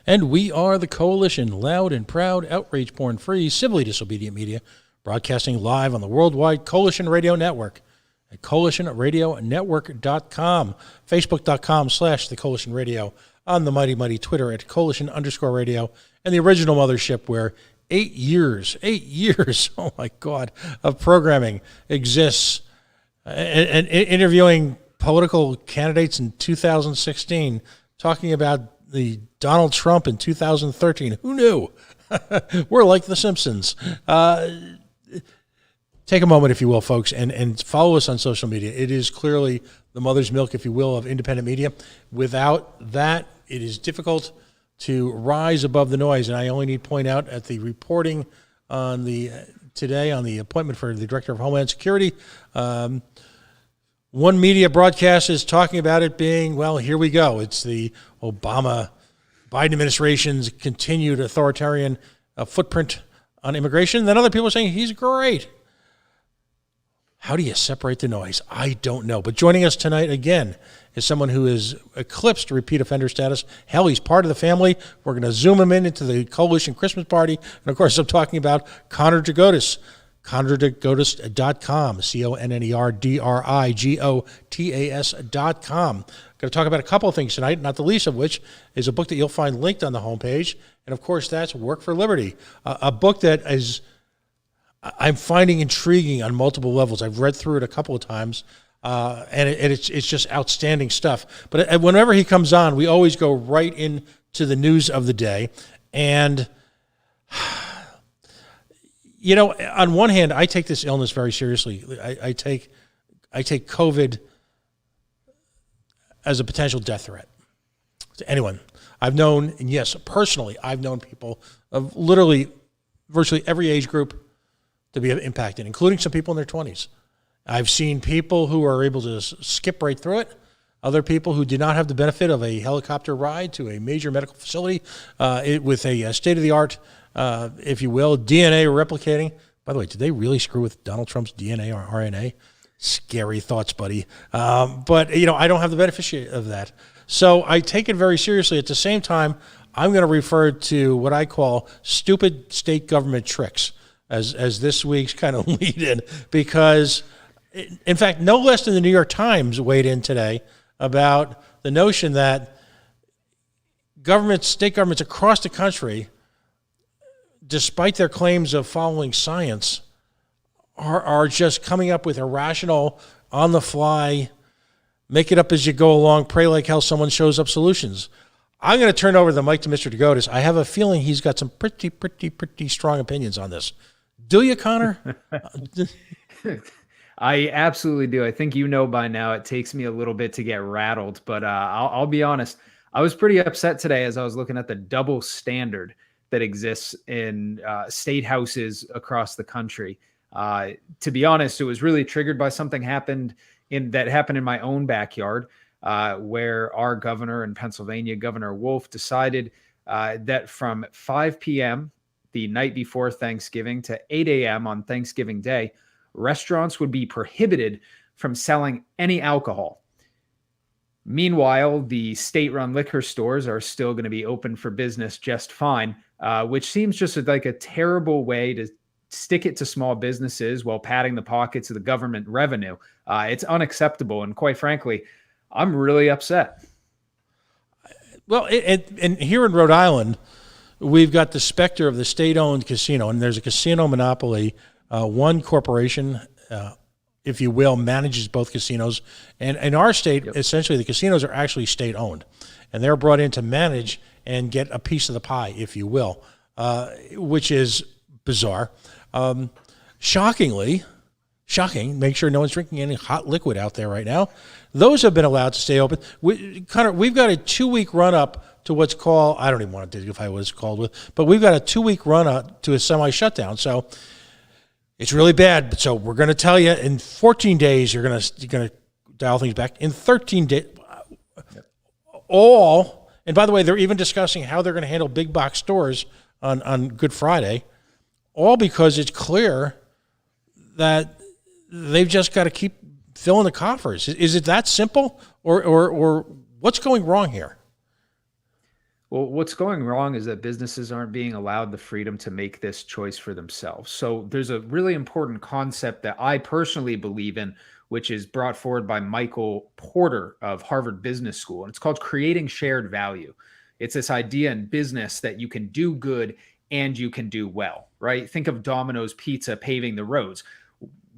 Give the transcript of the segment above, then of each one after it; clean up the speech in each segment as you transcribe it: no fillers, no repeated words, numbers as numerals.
And we are the Coalition, loud and proud, outrage porn free, civilly disobedient media, broadcasting live on the worldwide Coalition Radio Network at coalitionradionetwork.com, facebook.com/the Coalition Radio, on the mighty Twitter at Coalition_radio, and the original mothership where 8 years, oh my God, of programming exists, and interviewing political candidates in 2016, talking about the Donald Trump in 2013. Who knew? We're like The Simpsons. Take a moment, if you will, folks, and follow us on social media. It is clearly the mother's milk, if you will, of independent media. Without that, it is difficult to rise above the noise. And I only need to point out at the reporting on today on the appointment for the Director of Homeland Security, one media broadcast is talking about it being, well, here we go. It's the Obama-Biden administration's continued authoritarian footprint on immigration. Then other people are saying he's great. How do you separate the noise? I don't know. But joining us tonight again is someone who has eclipsed repeat offender status. Hell, he's part of the family. We're going to zoom him into the Coalition Christmas party. And, of course, I'm talking about Connor Drigotas. ConnorDrigotas.com, ConnorDrigotas.com. Going to talk about a couple of things tonight, not the least of which is a book that you'll find linked on the homepage. And, of course, that's Work for Liberty, a book that I'm finding intriguing on multiple levels. I've read through it a couple of times, and it's just outstanding stuff. But whenever he comes on, we always go right into the news of the day. And you know, on one hand, I take this illness very seriously. I take COVID as a potential death threat to anyone. I've known, and yes, personally, I've known people of literally virtually every age group to be impacted, including some people in their 20s. I've seen people who are able to skip right through it. Other people who did not have the benefit of a helicopter ride to a major medical facility with a state-of-the-art if you will, DNA replicating. By the way, did they really screw with Donald Trump's DNA or RNA? Scary thoughts, buddy. But, you know, I don't have the benefit of that. So I take it very seriously. At the same time, I'm going to refer to what I call stupid state government tricks as this week's kind of lead in, because, in fact, no less than the New York Times weighed in today about the notion that state governments across the country, despite their claims of following science, are just coming up with irrational, on-the-fly, make it up as you go along, pray like hell someone shows up solutions. I'm going to turn over the mic to Mr. Drigotas. I have a feeling he's got some pretty strong opinions on this. Do you, Connor? I absolutely do. I think you know by now it takes me a little bit to get rattled, but I'll be honest. I was pretty upset today as I was looking at the double standard that exists in state houses across the country. To be honest, it was really triggered by something that happened in my own backyard, where our governor in Pennsylvania, Governor Wolf, decided that from 5 p.m. the night before Thanksgiving to 8 a.m. on Thanksgiving Day, restaurants would be prohibited from selling any alcohol. Meanwhile, the state-run liquor stores are still going to be open for business just fine, which seems just like a terrible way to stick it to small businesses while padding the pockets of the government revenue. It's unacceptable, and quite frankly, I'm really upset. Well, and here in Rhode Island, we've got the specter of the state-owned casino, and there's a casino monopoly. One corporation, if you will, manages both casinos. And in our state, essentially, the casinos are actually state-owned. And they're brought in to manage and get a piece of the pie, if you will, which is bizarre. Shocking, make sure no one's drinking any hot liquid out there right now. Those have been allowed to stay open. Connor, we've got a 2-week run-up to what's called, I don't even want to dignify what it's called, but we've got a 2-week run-up to a semi-shutdown. So it's really bad. So we're going to tell you in 14 days you're going to dial things back. In 13 days, and by the way, they're even discussing how they're going to handle big box stores on Good Friday, all because it's clear that they've just got to keep filling the coffers. Is it that simple, or what's going wrong here? Well, what's going wrong is that businesses aren't being allowed the freedom to make this choice for themselves. So there's a really important concept that I personally believe in, which is brought forward by Michael Porter of Harvard Business School, and it's called creating shared value. It's this idea in business that you can do good and you can do well, right? Think of Domino's Pizza paving the roads.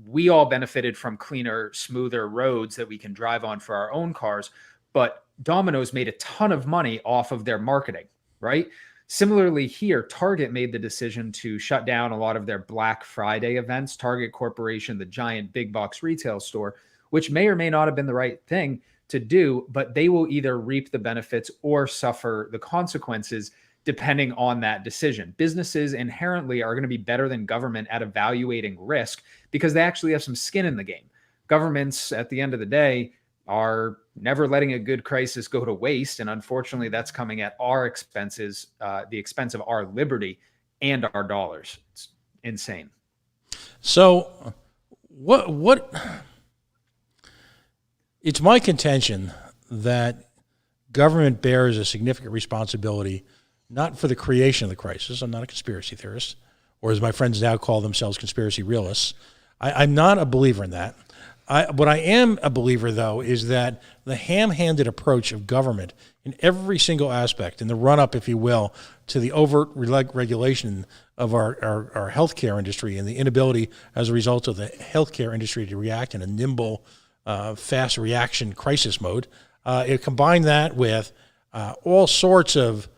We all benefited from cleaner, smoother roads that we can drive on for our own cars, but Domino's made a ton of money off of their marketing, right? Similarly, here, Target made the decision to shut down a lot of their Black Friday events. Target Corporation, the giant big box retail store, which may or may not have been the right thing to do, but they will either reap the benefits or suffer the consequences depending on that decision. Businesses inherently are going to be better than government at evaluating risk because they actually have some skin in the game. Governments, at the end of the day, are never letting a good crisis go to waste. And unfortunately, that's coming at our expenses, the expense of our liberty and our dollars. It's insane. So, what? It's my contention that government bears a significant responsibility, not for the creation of the crisis. I'm not a conspiracy theorist, or as my friends now call themselves, conspiracy realists. I'm not a believer in that. What I am a believer, though, is that the ham-handed approach of government in every single aspect, in the run-up, if you will, to the overt regulation of our healthcare industry and the inability, as a result of the healthcare industry, to react in a nimble, fast reaction crisis mode, it combined that with all sorts of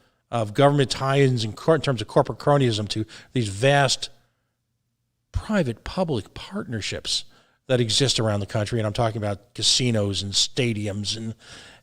government tie-ins in terms of corporate cronyism to these vast private-public partnerships that exist around the country, and I'm talking about casinos and stadiums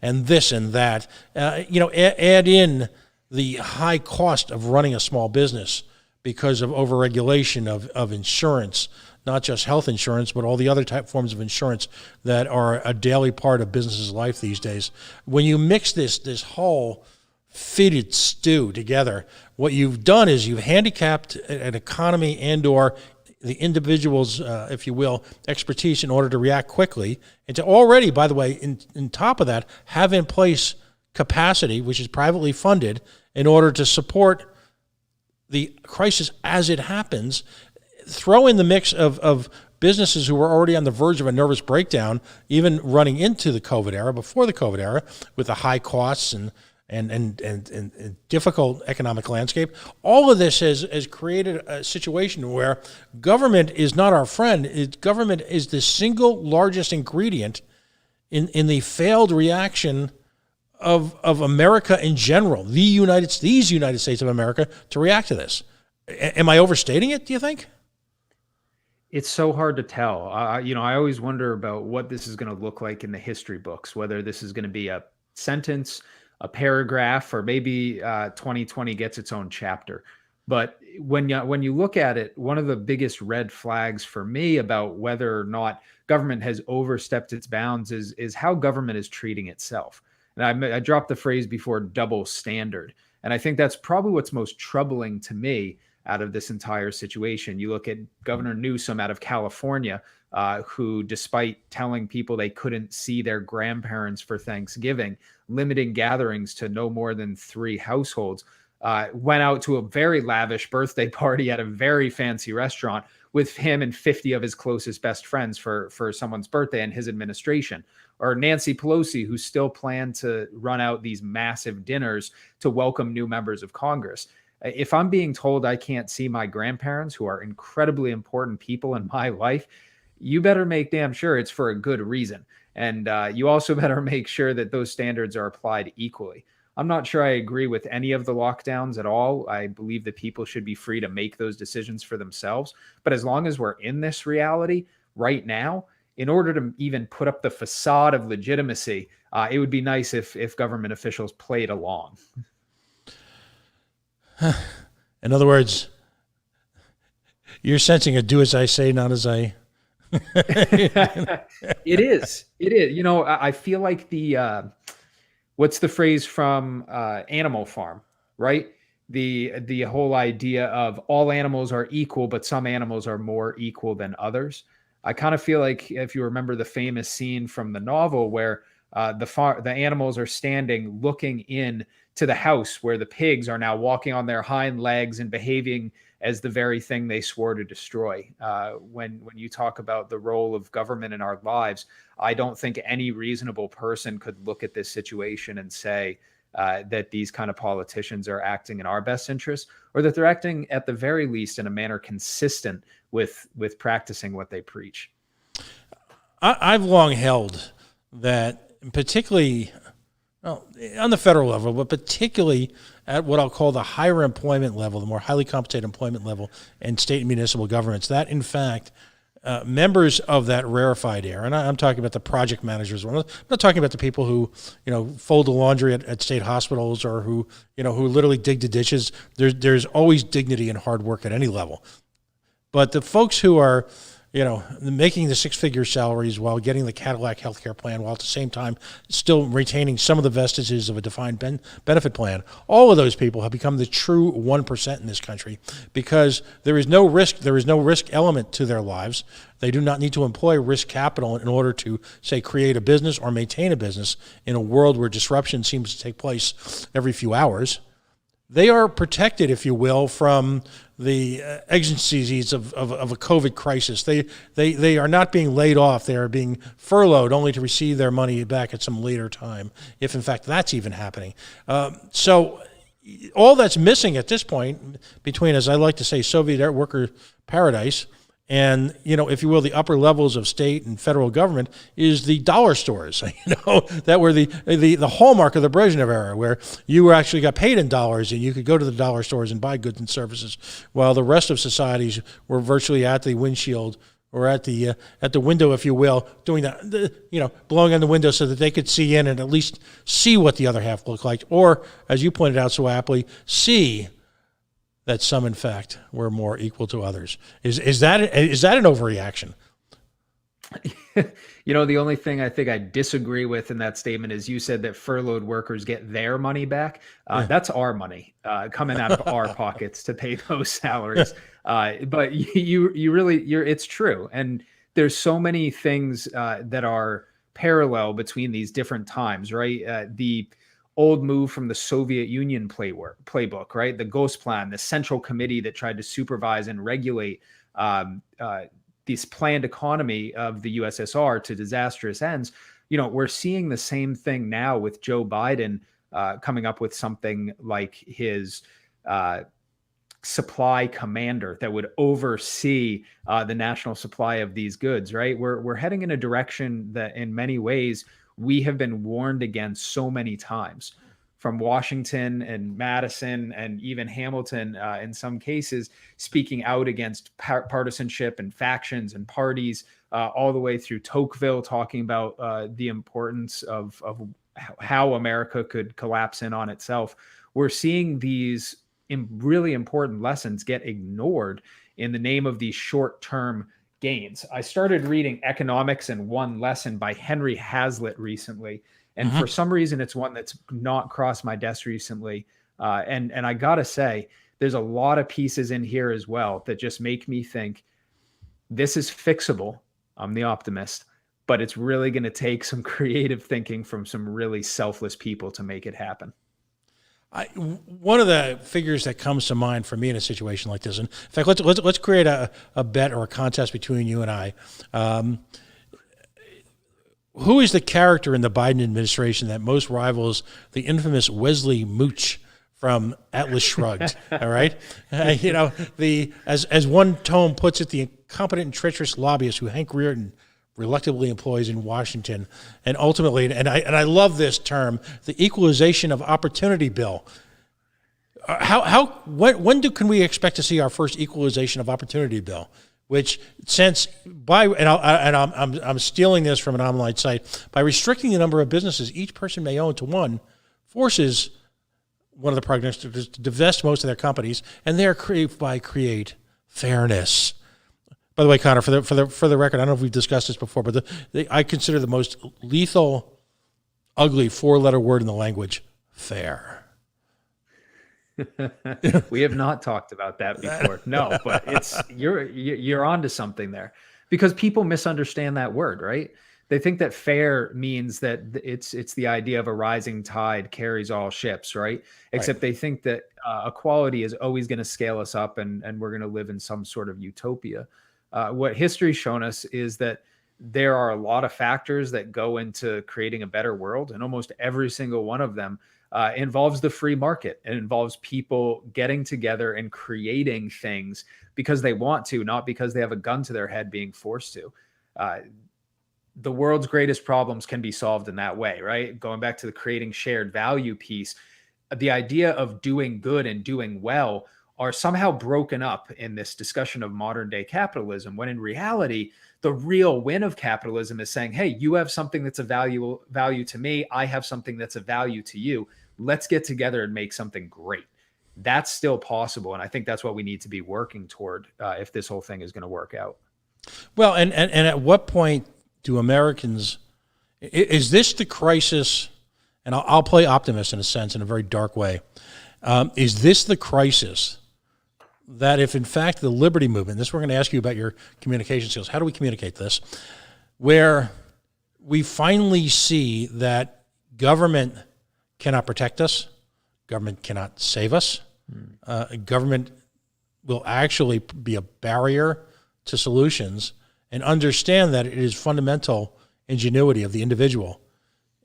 and this and that. Add in the high cost of running a small business because of overregulation of insurance, not just health insurance, but all the other forms of insurance that are a daily part of business's life these days. When you mix this whole fitted stew together, what you've done is you've handicapped an economy and/or the individual's, if you will, expertise in order to react quickly, and to already, by the way, in top of that, have in place capacity, which is privately funded, in order to support the crisis as it happens. Throw in the mix of businesses who were already on the verge of a nervous breakdown, even running into the COVID era, before the COVID era, with the high costs and difficult economic landscape. All of this has created a situation where government is not our friend. Government is the single largest ingredient in the failed reaction of America in general, these United States of America, to react to this. Am I overstating it, do you think? It's so hard to tell. I always wonder about what this is going to look like in the history books, whether this is going to be a sentence, a paragraph, or maybe 2020 gets its own chapter. But when you look at it, one of the biggest red flags for me about whether or not government has overstepped its bounds is how government is treating itself. And I dropped the phrase before, double standard. And I think that's probably what's most troubling to me out of this entire situation. You look at Governor Newsom out of California, who, despite telling people they couldn't see their grandparents for Thanksgiving, limiting gatherings to no more than 3 households, went out to a very lavish birthday party at a very fancy restaurant with him and 50 of his closest best friends for someone's birthday in his administration. Or Nancy Pelosi, who still planned to run out these massive dinners to welcome new members of Congress. If I'm being told I can't see my grandparents, who are incredibly important people in my life, you better make damn sure it's for a good reason. And you also better make sure that those standards are applied equally. I'm not sure I agree with any of the lockdowns at all. I believe that people should be free to make those decisions for themselves. But as long as we're in this reality right now, in order to even put up the facade of legitimacy, it would be nice if government officials played along. In other words, you're sensing a do as I say, not as I. It is. I feel like what's the phrase from Animal Farm, right? The whole idea of all animals are equal, but some animals are more equal than others. I kind of feel like, if you remember the famous scene from the novel where the animals are standing looking in to the house where the pigs are now walking on their hind legs and behaving as the very thing they swore to destroy. When you talk about the role of government in our lives, I don't think any reasonable person could look at this situation and say that these kind of politicians are acting in our best interest, or that they're acting at the very least in a manner consistent with practicing what they preach. I've long held that, particularly on the federal level, but particularly at what I'll call the higher employment level, the more highly compensated employment level in state and municipal governments, that in fact, members of that rarefied air, and I'm talking about the project managers. I'm not talking about the people who, fold the laundry at state hospitals, or who literally dig the ditches. There's always dignity and hard work at any level. But the folks who are, making the six-figure salaries while getting the Cadillac healthcare plan, while at the same time still retaining some of the vestiges of a defined benefit plan, all of those people have become the true 1% in this country, because there is no risk. There is no risk element to their lives. They do not need to employ risk capital in order to, say, create a business or maintain a business in a world where disruption seems to take place every few hours. They are protected, if you will, from the exigencies of a COVID crisis. They are not being laid off. They are being furloughed only to receive their money back at some later time, if in fact that's even happening. So all that's missing at this point between, as I like to say, Soviet worker paradise and, if you will, the upper levels of state and federal government, is the dollar stores, that were the hallmark of the Brezhnev era, where you actually got paid in dollars and you could go to the dollar stores and buy goods and services, while the rest of societies were virtually at the windshield, or at the window, if you will, doing that, blowing on the window so that they could see in and at least see what the other half looked like, or, as you pointed out so aptly, see that some, in fact, were more equal to others. Is that an overreaction? The only thing I think I disagree with in that statement is you said that furloughed workers get their money back. That's our money coming out of our pockets to pay those salaries. But it's true. And there's so many things that are parallel between these different times, right? The old move from the Soviet Union playbook, right? The Ghost Plan, the central committee that tried to supervise and regulate this planned economy of the USSR to disastrous ends. We're seeing the same thing now with Joe Biden coming up with something like his supply commander that would oversee the national supply of these goods, right? We're heading in a direction that in many ways we have been warned against so many times, from Washington and Madison and even Hamilton, in some cases, speaking out against partisanship and factions and parties, all the way through Tocqueville talking about the importance of how America could collapse in on itself. We're seeing these really important lessons get ignored in the name of these short-term gains. I started reading Economics in One Lesson by Henry Hazlitt recently. And for some reason, it's one that's not crossed my desk recently. And I got to say, there's a lot of pieces in here as well that just make me think this is fixable. I'm the optimist, but it's really going to take some creative thinking from some really selfless people to make it happen. One of the figures that comes to mind for me in a situation like this, and in fact, let's create a bet or a contest between you and I. Who is the character in the Biden administration that most rivals the infamous Wesley Mooch from Atlas Shrugged? All right, as one tome puts it, the incompetent and treacherous lobbyist who Hank Reardon reluctantly employs in Washington, and ultimately, and I love this term, the equalization of opportunity bill. When can we expect to see our first equalization of opportunity bill? Which, I'm stealing this from an online site, by restricting the number of businesses each person may own to one, forces one of the prognosticators to divest most of their companies, and thereby create fairness. By the way, Connor, for the record, I don't know if we've discussed this before, but I consider the most lethal, ugly four-letter word in the language fair. We have not talked about that before. No, but you're onto something there, because people misunderstand that word, right? They think that fair means that it's the idea of a rising tide carries all ships, right? Right. Except they think that equality is always going to scale us up, and we're going to live in some sort of utopia. What history's shown us is that there are a lot of factors that go into creating a better world, and almost every single one of them involves the free market. It involves people getting together and creating things because they want to, not because they have a gun to their head being forced to. Uh, the world's greatest problems can be solved in that way, right? Going back to the creating shared value piece, the idea of doing good and doing well are somehow broken up in this discussion of modern day capitalism, when in reality, the real win of capitalism is saying, hey, you have something that's a value to me. I have something that's a value to you. Let's get together and make something great. That's still possible. And I think that's what we need to be working toward if this whole thing is going to work out. Well, and at what point do Americans, is this the crisis? And I'll play optimist in a sense, in a very dark way. Is this the crisis that if in fact the liberty movement, this we're going to ask you about your communication skills, how do we communicate this, where we finally see that government cannot protect us, government cannot save us, government will actually be a barrier to solutions, and understand that it is fundamental ingenuity of the individual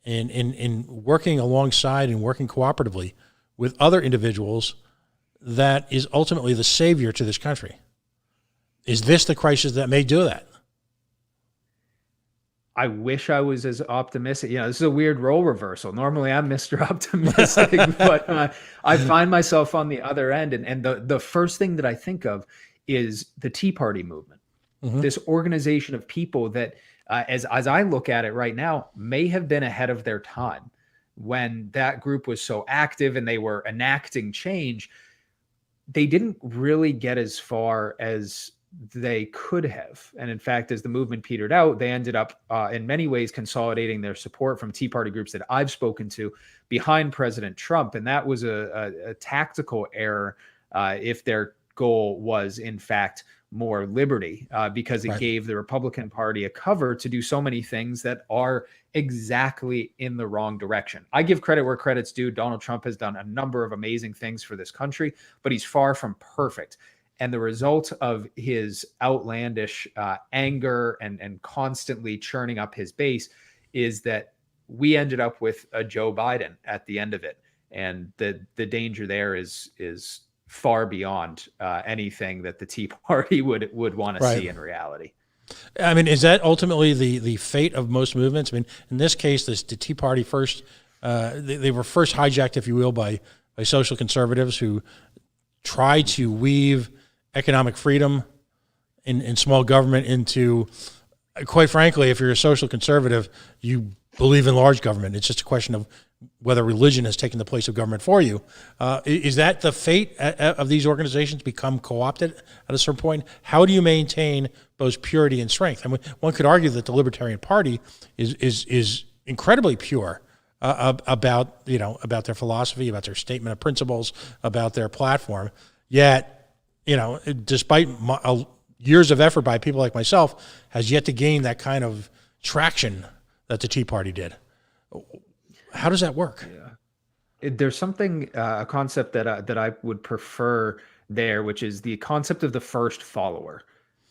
in working alongside and working cooperatively with other individuals that is ultimately the savior to this country. Is this the crisis that may do that? I wish I was as optimistic. This is a weird role reversal. Normally I'm Mr. Optimistic, but I find myself on the other end. And the first thing that I think of is the Tea Party movement. Mm-hmm. This organization of people that, as I look at it right now, may have been ahead of their time when that group was so active and they were enacting change. They didn't really get as far as they could have. And in fact, as the movement petered out, they ended up in many ways consolidating their support from Tea Party groups that I've spoken to behind President Trump. And that was a tactical error if their goal was, in fact, more liberty, because it gave the Republican Party a cover to do so many things that are exactly in the wrong direction. I give credit where credit's due. Donald Trump has done a number of amazing things for this country, but he's far from perfect. And the result of his outlandish anger and constantly churning up his base is that we ended up with a Joe Biden at the end of it. And the danger there is far beyond anything that the Tea Party would want to see in reality. I mean, is that ultimately the fate of most movements? I mean, in this case, the Tea Party first, they were first hijacked, if you will, by social conservatives who tried to weave economic freedom in small government into, quite frankly, if you're a social conservative, you believe in large government. It's just a question of whether religion has taken the place of government for you. Is that the fate of these organizations, become co-opted at a certain point? How do you maintain both purity and strength? I mean, one could argue that the Libertarian Party is incredibly pure about their philosophy, about their statement of principles, about their platform. Yet, despite years of effort by people like myself, has yet to gain that kind of traction that the Tea Party did. How does that work? Yeah. There's something, a concept that I would prefer there, which is the concept of the first follower.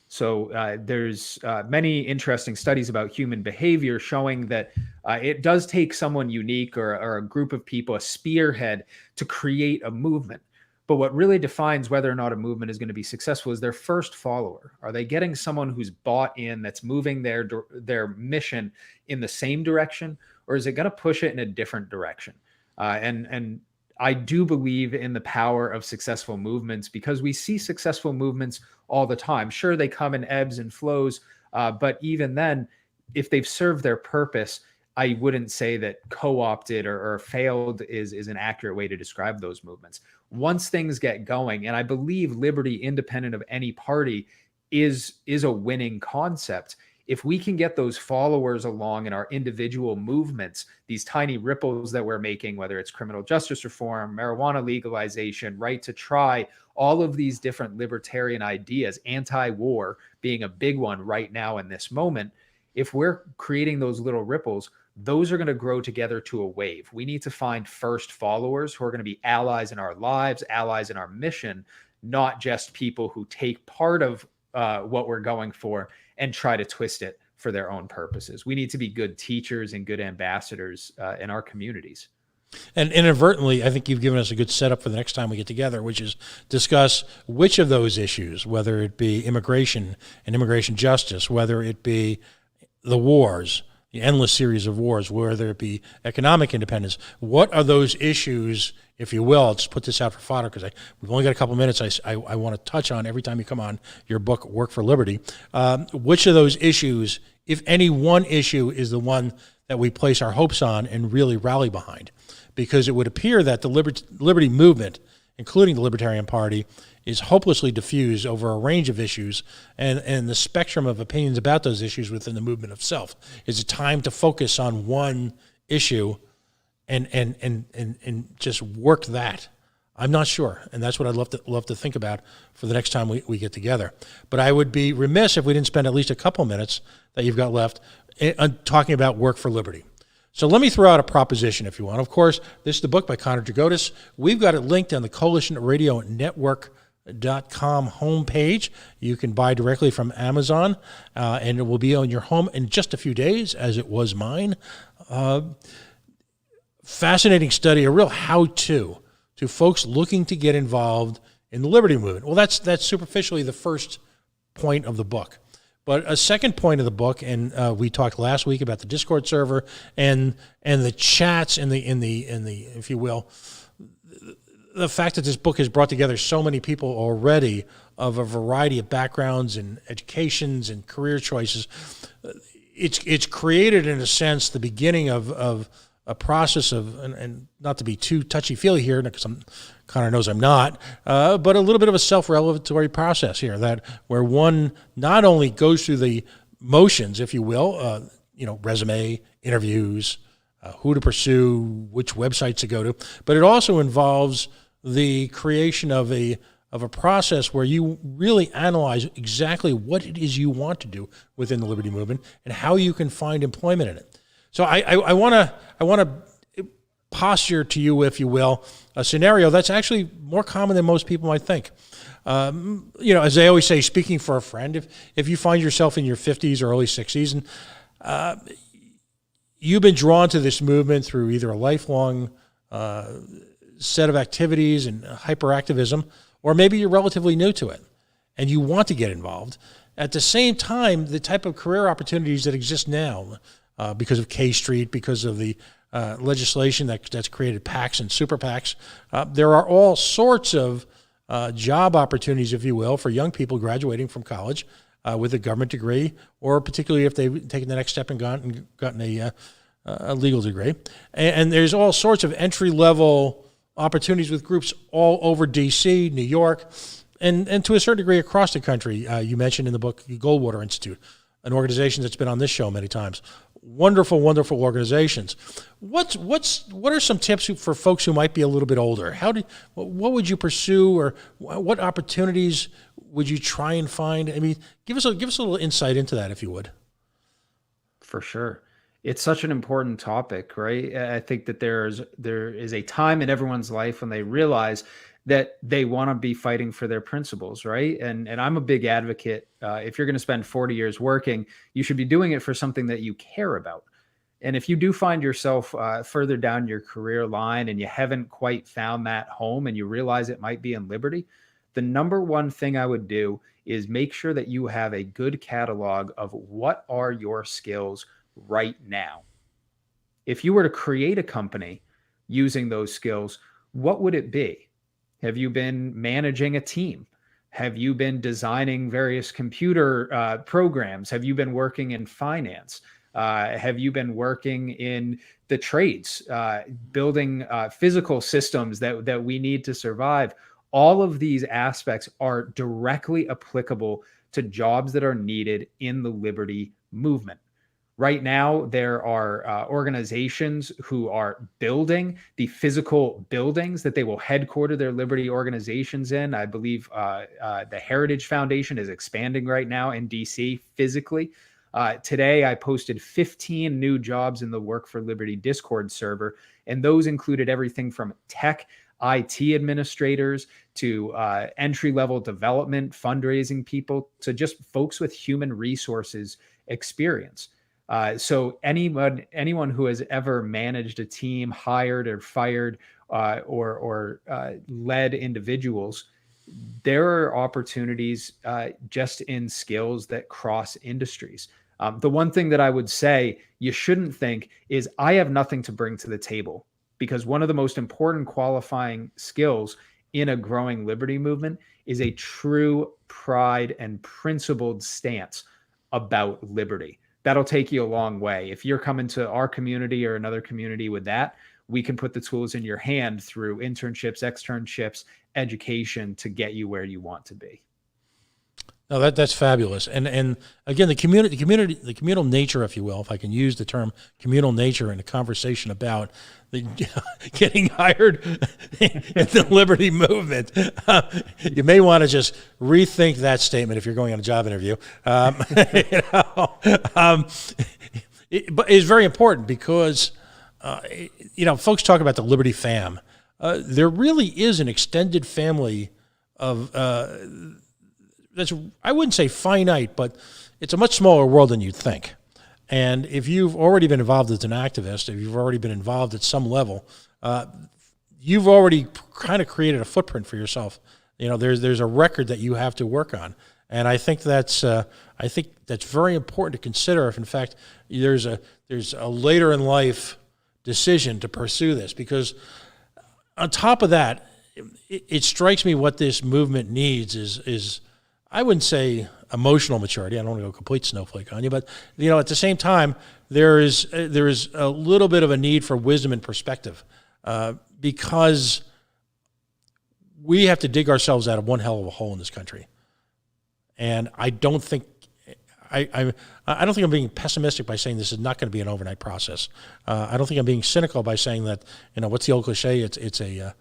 So there's many interesting studies about human behavior showing that it does take someone unique or a group of people, a spearhead, to create a movement. But what really defines whether or not a movement is going to be successful is their first follower. Are they getting someone who's bought in, that's moving their mission in the same direction, or is it going to push it in a different direction? And I do believe in the power of successful movements, because we see successful movements all the time. Sure, they come in ebbs and flows, but even then, if they've served their purpose, I wouldn't say that co-opted or failed is an accurate way to describe those movements. Once things get going, and I believe liberty, independent of any party, is a winning concept. If we can get those followers along in our individual movements, these tiny ripples that we're making, whether it's criminal justice reform, marijuana legalization, right to try, all of these different libertarian ideas, anti-war being a big one right now in this moment, if we're creating those little ripples, those are going to grow together to a wave. We need to find first followers who are going to be allies in our lives, allies in our mission, not just people who take part of what we're going for and try to twist it for their own purposes. We need to be good teachers and good ambassadors in our communities. And inadvertently, I think you've given us a good setup for the next time we get together, which is discuss which of those issues, whether it be immigration and immigration justice, whether it be the wars, the endless series of wars, whether it be economic independence, what are those issues, if you will? I'll just put this out for fodder because we've only got a couple minutes. I want to touch on every time you come on your book, Work for Liberty. Which of those issues, if any one issue, is the one that we place our hopes on and really rally behind? Because it would appear that the liberty movement, including the Libertarian Party, is hopelessly diffused over a range of issues, and the spectrum of opinions about those issues within the movement itself. Is it time to focus on one issue and just work that? I'm not sure, and that's what I'd love to think about for the next time we get together. But I would be remiss if we didn't spend at least a couple minutes that you've got left talking about Work for Liberty. So let me throw out a proposition, if you want. Of course, this is the book by Connor Drigotas. We've got it linked on the Coalition Radio Network.com homepage. You can buy directly from Amazon, and it will be on your home in just a few days, as it was mine. Fascinating study, a real how-to to folks looking to get involved in the liberty movement. Well, that's superficially the first point of the book. But a second point of the book, and we talked last week about the Discord server and the chats in the if you will, the fact that this book has brought together so many people already of a variety of backgrounds and educations and career choices. It's created, in a sense, the beginning of a process of, and not to be too touchy-feely here, because Connor knows I'm not, but a little bit of a self-revelatory process here, that where one not only goes through the motions, if you will, resume, interviews, who to pursue, which websites to go to, but it also involves the creation of a process where you really analyze exactly what it is you want to do within the liberty movement and how you can find employment in it. So I want to posture to you, if you will, a scenario that's actually more common than most people might think. As they always say, speaking for a friend, if you find yourself in your 50s or early 60s and you've been drawn to this movement through either a lifelong set of activities and hyperactivism, or maybe you're relatively new to it and you want to get involved. At the same time, the type of career opportunities that exist now, because of K Street, because of the legislation that's created PACs and super PACs, there are all sorts of job opportunities, if you will, for young people graduating from college with a government degree, or particularly if they've taken the next step and gotten a legal degree. And there's all sorts of entry-level opportunities with groups all over D.C., New York, and to a certain degree across the country. You mentioned in the book the Goldwater Institute, an organization that's been on this show many times. Wonderful, wonderful organizations. What are some tips for folks who might be a little bit older? What would you pursue, or what opportunities would you try and find? I mean, give us a little insight into that, if you would. For sure. It's such an important topic, right? I think that there is a time in everyone's life when they realize that they want to be fighting for their principles, right? And I'm a big advocate. If you're going to spend 40 years working, you should be doing it for something that you care about. And if you do find yourself further down your career line and you haven't quite found that home and you realize it might be in liberty, the number one thing I would do is make sure that you have a good catalog of what are your skills right now. If you were to create a company using those skills, what would it be? Have you been managing a team? Have you been designing various computer programs? Have you been working in finance? Have you been working in the trades, building physical systems that we need to survive? All of these aspects are directly applicable to jobs that are needed in the liberty movement. Right now, there are organizations who are building the physical buildings that they will headquarter their liberty organizations in. I believe the Heritage Foundation is expanding right now in DC physically. Today, I posted 15 new jobs in the Work for Liberty Discord server, and those included everything from tech, IT administrators to entry-level development, fundraising people, to just folks with human resources experience. So anyone who has ever managed a team, hired or fired, or led individuals, there are opportunities just in skills that cross industries. The one thing that I would say you shouldn't think is I have nothing to bring to the table, because one of the most important qualifying skills in a growing liberty movement is a true pride and principled stance about liberty. That'll take you a long way. If you're coming to our community or another community with that, we can put the tools in your hand through internships, externships, education to get you where you want to be. No, that's fabulous. And again, the communal nature, if you will, if I can use the term communal nature in a conversation about the getting hired in the liberty movement, you may want to just rethink that statement if you're going on a job interview. But it's very important because, folks talk about the Liberty fam. There really is an extended family of that's, I wouldn't say finite, but it's a much smaller world than you'd think. And if you've already been involved as an activist, if you've already been involved at some level, you've already kind of created a footprint for yourself. There's a record that you have to work on, and I think that's very important to consider if, in fact, there's a later in life decision to pursue this. Because on top of that, it strikes me what this movement needs is I wouldn't say emotional maturity. I don't want to go complete snowflake on you, but at the same time, there is a little bit of a need for wisdom and perspective, because we have to dig ourselves out of one hell of a hole in this country. And I don't think I'm being pessimistic by saying this is not going to be an overnight process. I don't think I'm being cynical by saying that, what's the old cliche? It's a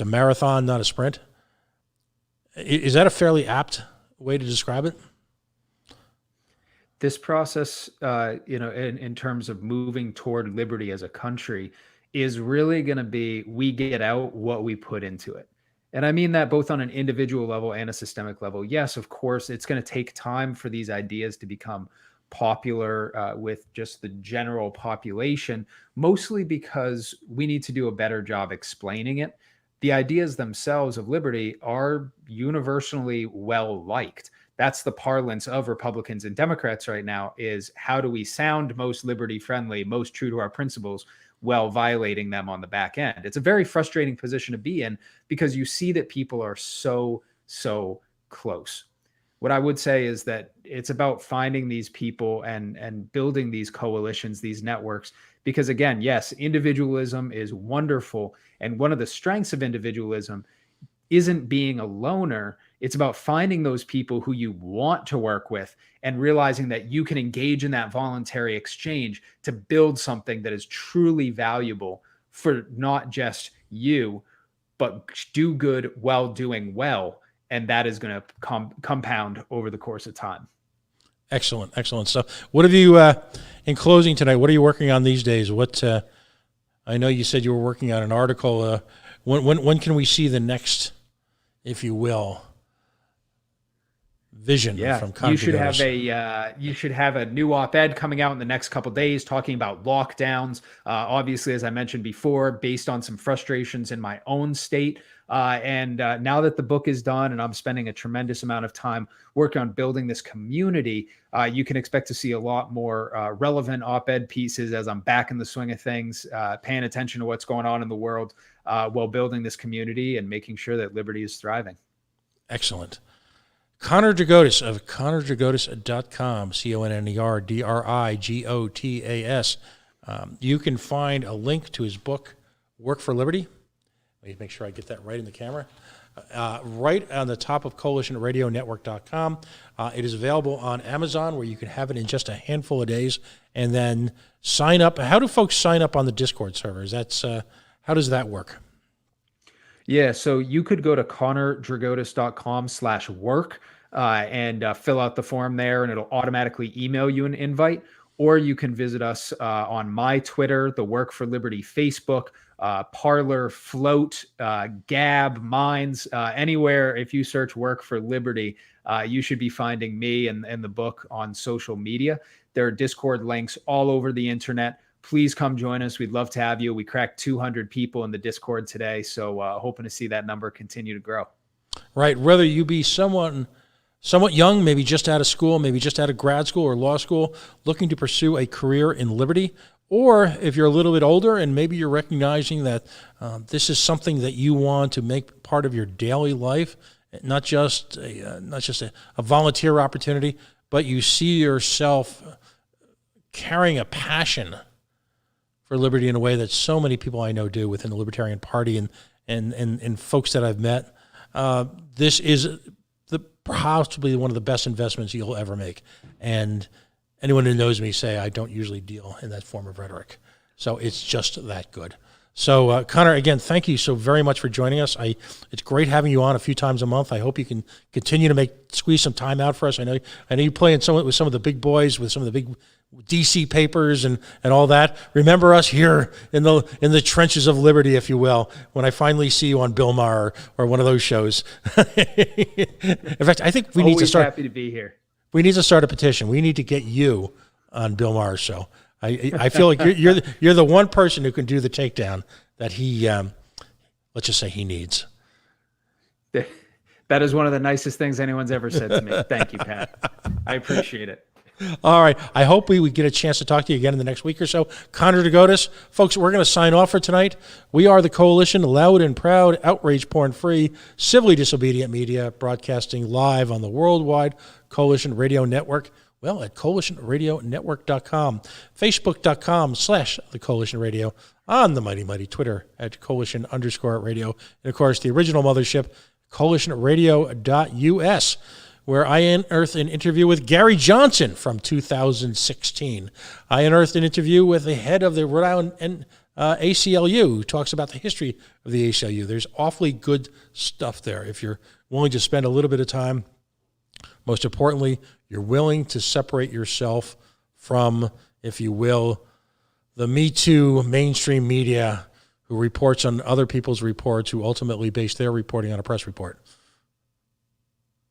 marathon, not a sprint. Is that a fairly apt way to describe it? This process, in terms of moving toward liberty as a country, is really going to be, we get out what we put into it. And I mean that both on an individual level and a systemic level. Yes, of course, it's going to take time for these ideas to become popular with just the general population, mostly because we need to do a better job explaining it. The ideas themselves of liberty are universally well liked. That's the parlance of Republicans and Democrats right now, is how do we sound most liberty friendly, most true to our principles, while violating them on the back end. It's a very frustrating position to be in, because you see that people are so close. What I would say is that it's about finding these people and building these coalitions, these networks, because again, yes, individualism is wonderful. And one of the strengths of individualism isn't being a loner. It's about finding those people who you want to work with and realizing that you can engage in that voluntary exchange to build something that is truly valuable for not just you, but do good while doing well. And that is going to compound over the course of time. Excellent stuff. What have you, in closing tonight, what are you working on these days? I know you said you were working on an article. When can we see the next, if you will, vision from Connor Drigotas? You should have a new op-ed coming out in the next couple of days talking about lockdowns. Obviously, as I mentioned before, based on some frustrations in my own state. And now that the book is done and I'm spending a tremendous amount of time working on building this community, you can expect to see a lot more relevant op-ed pieces as I'm back in the swing of things, paying attention to what's going on in the world while building this community and making sure that liberty is thriving. Excellent. Connor Drigotas of ConnorDrigotas.com, ConnerDrigotas. You can find a link to his book, Work for Liberty. Let me make sure I get that right in the camera. Right on the top of CoalitionRadioNetwork.com. It is available on Amazon, where you can have it in just a handful of days, and then sign up. How do folks sign up on the Discord servers? How does that work? Yeah, so you could go to ConnorDrigotas.com/work. and fill out the form there, and it'll automatically email you an invite. Or you can visit us on my Twitter, the Work for Liberty Facebook, Parler, Float, Gab, Minds, anywhere. If you search Work for Liberty, you should be finding me and the book on social media. There are Discord links all over the internet. Please come join us. We'd love to have you. We cracked 200 people in the Discord today, so hoping to see that number continue to grow. Right. Whether you be somewhat young, maybe just out of school, maybe just out of grad school or law school, looking to pursue a career in liberty, or if you're a little bit older and maybe you're recognizing that this is something that you want to make part of your daily life, not just a volunteer opportunity, but you see yourself carrying a passion for liberty in a way that so many people I know do within the Libertarian Party and folks that I've met. This is possibly one of the best investments you'll ever make. And anyone who knows me say I don't usually deal in that form of rhetoric. So it's just that good. So, Connor, again, thank you so very much for joining us. It's great having you on a few times a month. I hope you can continue to squeeze some time out for us. I know you play with some of the big boys, with some of the big DC papers and all that. Remember us here in the trenches of liberty, if you will, when I finally see you on Bill Maher or one of those shows. In fact, I think we need to start. Happy to be here. We need to start a petition. We need to get you on Bill Maher's show. I feel like you're the one person who can do the takedown that he, let's just say, he needs. That is one of the nicest things anyone's ever said to me. Thank you, Pat. I appreciate it. All right. I hope we would get a chance to talk to you again in the next week or so. Connor Drigotas. Folks, we're going to sign off for tonight. We are the Coalition, loud and proud, outrage porn-free, civilly disobedient media, broadcasting live on the worldwide Coalition Radio Network. Well, at coalitionradionetwork.com, facebook.com/the Coalition Radio, on the mighty Twitter at coalition_radio, and of course, the original mothership, coalitionradio.us, where I unearthed an interview with Gary Johnson from 2016. I unearthed an interview with the head of the Rhode Island ACLU, who talks about the history of the ACLU. There's awfully good stuff there if you're willing to spend a little bit of time. Most importantly, you're willing to separate yourself from, if you will, the Me Too mainstream media who reports on other people's reports, who ultimately base their reporting on a press report.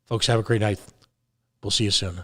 Folks, have a great night. We'll see you soon.